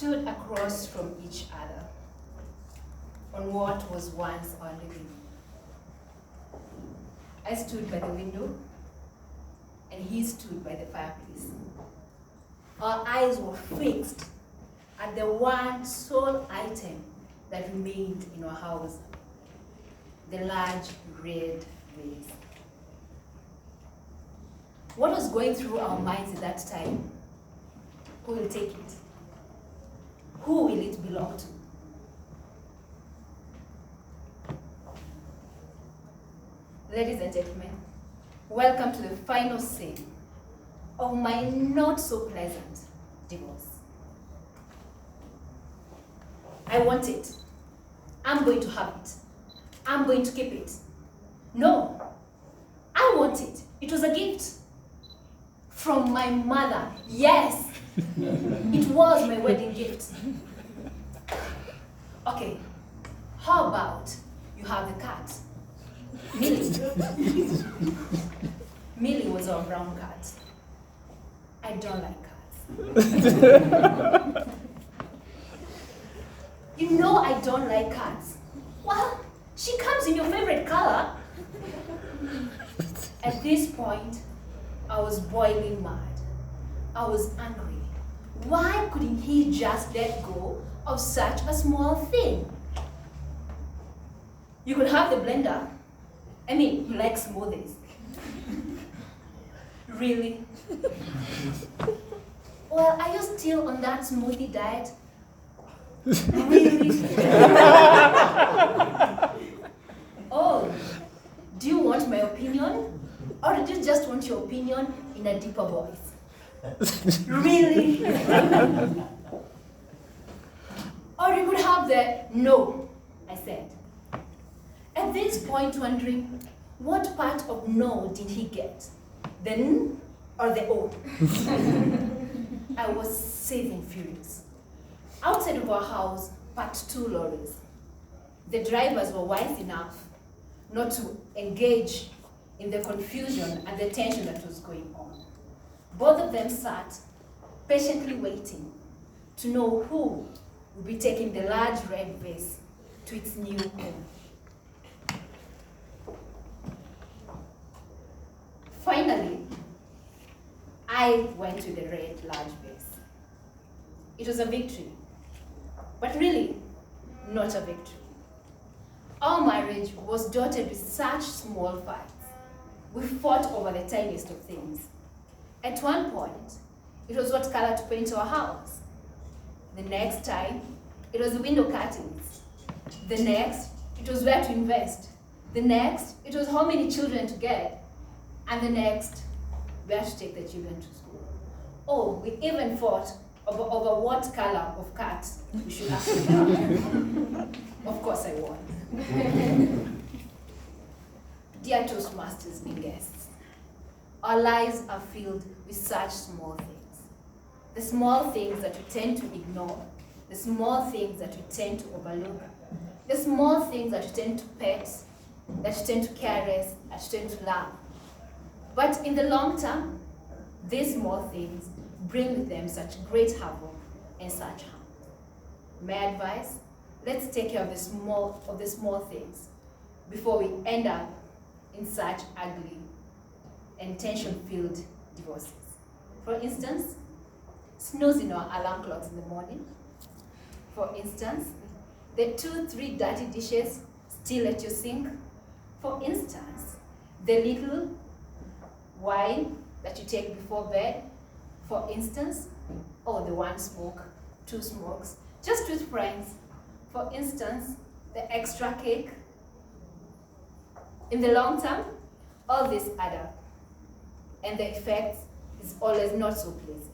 stood across from each other on what was once our living room. I stood by the window, and he stood by the fireplace. Our eyes were fixed at the one sole item that remained in our house, the large red vase. What was going through our minds at that time? Who will take it? Who will it belong to? Ladies and gentlemen, welcome to the final scene of my not so pleasant divorce. I want it. I'm going to have it. I'm going to keep it. No, I want it. It was a gift from my mother. Yes, it was my wedding gift. Okay, how about you have the cat? Millie. Millie was our brown cat. I don't like cats. You know I don't like cats. Well, she comes in your favorite color. At this point, I was boiling mad. I was angry. Why couldn't he just let go of such a small thing? You could have the blender. I mean, you like smoothies. Really? Well, are you still on that smoothie diet? Really? Oh, do you want my opinion? Or did you just want your opinion in a deeper voice? Really? Or you could have the no, I said. At this point, wondering, what part of no did he get? The N or the O? I was seething furious. Outside of our house parked 2 lorries. The drivers were wise enough not to engage in the confusion and the tension that was going on. Both of them sat patiently waiting to know who would be taking the large red vase to its new home. Finally, I went to the red large vase. It was a victory, but really not a victory. Our marriage was dotted with such small fights. We fought over the tiniest of things. At one point, it was what color to paint our house. The next time, it was the window curtains. The next, it was where to invest. The next, it was how many children to get. And the next, where to take the children to school. Oh, we even fought over what color of cat we should actually have. Of course I won. Dear Toastmasters and guests, our lives are filled with such small things. The small things that we tend to ignore, the small things that we tend to overlook, the small things that we tend to pet, that we tend to caress, that we tend to love. But in the long term, these small things bring with them such great havoc and such harm. My advice, let's take care of the small things before we end up in such ugly and tension-filled divorces. For instance, snoozing our alarm clocks in the morning. For instance, the 2-3 dirty dishes still at your sink. For instance, the little wine that you take before bed. For instance, or the 1 smoke, 2 smokes, just with friends. For instance, the extra cake. In the long term, all this add up, and the effect is always not so pleasant.